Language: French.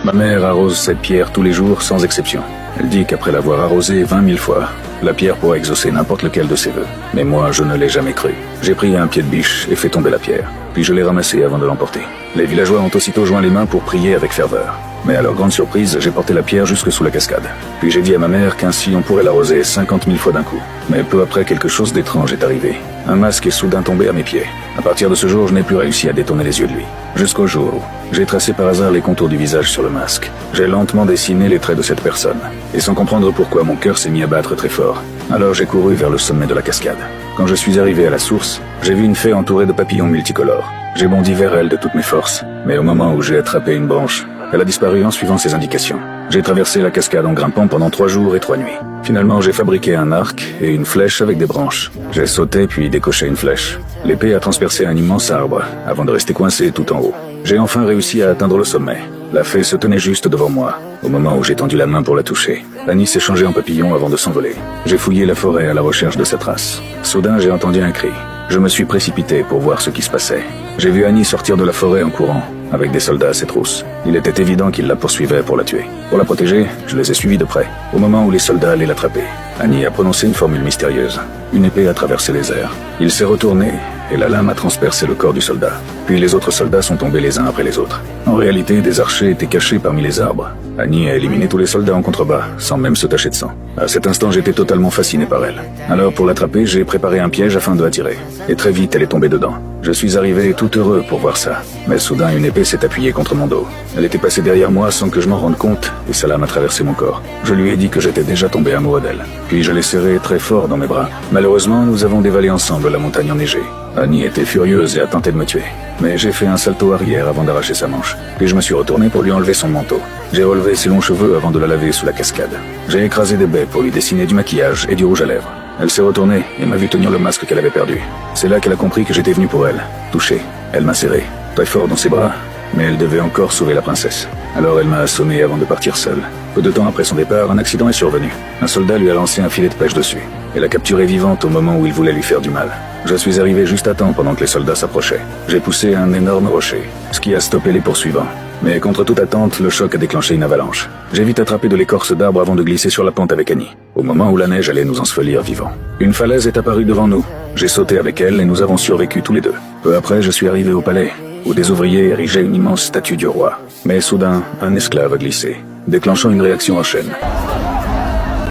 Ma mère arrose cette pierre tous les jours sans exception. Elle dit qu'après l'avoir arrosée 20 000 fois, la pierre pourra exaucer n'importe lequel de ses vœux. Mais moi, je ne l'ai jamais cru. J'ai pris un pied de biche et fait tomber la pierre. Puis je l'ai ramassée avant de l'emporter. Les villageois ont aussitôt joint les mains pour prier avec ferveur. Mais à leur grande surprise, j'ai porté la pierre jusque sous la cascade. Puis j'ai dit à ma mère qu'ainsi on pourrait l'arroser 50 000 fois d'un coup. Mais peu après, quelque chose d'étrange est arrivé. Un masque est soudain tombé à mes pieds. À partir de ce jour, je n'ai plus réussi à détourner les yeux de lui. Jusqu'au jour où j'ai tracé par hasard les contours du visage sur le masque. J'ai lentement dessiné les traits de cette personne. Et sans comprendre pourquoi, mon cœur s'est mis à battre très fort. Alors j'ai couru vers le sommet de la cascade. Quand je suis arrivé à la source, j'ai vu une fée entourée de papillons multicolores. J'ai bondi vers elle de toutes mes forces. Mais au moment où j'ai attrapé une branche, elle a disparu en suivant ses indications. J'ai traversé la cascade en grimpant pendant 3 jours et 3 nuits. Finalement, j'ai fabriqué un arc et une flèche avec des branches. J'ai sauté puis décoché une flèche. L'épée a transpercé un immense arbre, avant de rester coincé tout en haut. J'ai enfin réussi à atteindre le sommet. La fée se tenait juste devant moi, au moment où j'ai tendu la main pour la toucher. Annie s'est changée en papillon avant de s'envoler. J'ai fouillé la forêt à la recherche de sa trace. Soudain, j'ai entendu un cri. Je me suis précipité pour voir ce qui se passait. J'ai vu Annie sortir de la forêt en courant, avec des soldats à ses trousses. Il était évident qu'ils la poursuivaient pour la tuer. Pour la protéger, je les ai suivis de près. Au moment où les soldats allaient l'attraper, Annie a prononcé une formule mystérieuse. Une épée a traversé les airs. Il s'est retourné, et la lame a transpercé le corps du soldat. Puis les autres soldats sont tombés les uns après les autres. En réalité, des archers étaient cachés parmi les arbres. Annie a éliminé tous les soldats en contrebas, sans même se tacher de sang. À cet instant, j'étais totalement fasciné par elle. Alors, pour l'attraper, j'ai préparé un piège afin de l'attirer. Et très vite, elle est tombée dedans. Je suis arrivé tout heureux pour voir ça. Mais soudain, une épée s'est appuyée contre mon dos. Elle était passée derrière moi sans que je m'en rende compte, et sa lame a traversé mon corps. Je lui ai dit que j'étais déjà tombé amoureux d'elle. Puis je l'ai serrée très fort dans mes bras. Malheureusement, nous avons dévalé ensemble la montagne enneigée. Annie était furieuse et a tenté de me tuer. Mais j'ai fait un salto arrière avant d'arracher sa manche. Puis je me suis retourné pour lui enlever son manteau. J'ai relevé ses longs cheveux avant de la laver sous la cascade. J'ai écrasé des baies pour lui dessiner du maquillage et du rouge à lèvres. Elle s'est retournée et m'a vu tenir le masque qu'elle avait perdu. C'est là qu'elle a compris que j'étais venu pour elle. Touchée, elle m'a serré, très fort dans ses bras. Mais elle devait encore sauver la princesse. Alors elle m'a assommé avant de partir seule. Peu de temps après son départ, un accident est survenu. Un soldat lui a lancé un filet de pêche dessus. Elle l'a capturée vivante au moment où il voulait lui faire du mal. Je suis arrivé juste à temps pendant que les soldats s'approchaient. J'ai poussé un énorme rocher, ce qui a stoppé les poursuivants. Mais contre toute attente, le choc a déclenché une avalanche. J'ai vite attrapé de l'écorce d'arbre avant de glisser sur la pente avec Annie, au moment où la neige allait nous ensevelir vivants. Une falaise est apparue devant nous. J'ai sauté avec elle et nous avons survécu tous les deux. Peu après, je suis arrivé au palais, où des ouvriers érigeaient une immense statue du roi. Mais soudain, un esclave a glissé, déclenchant une réaction en chaîne.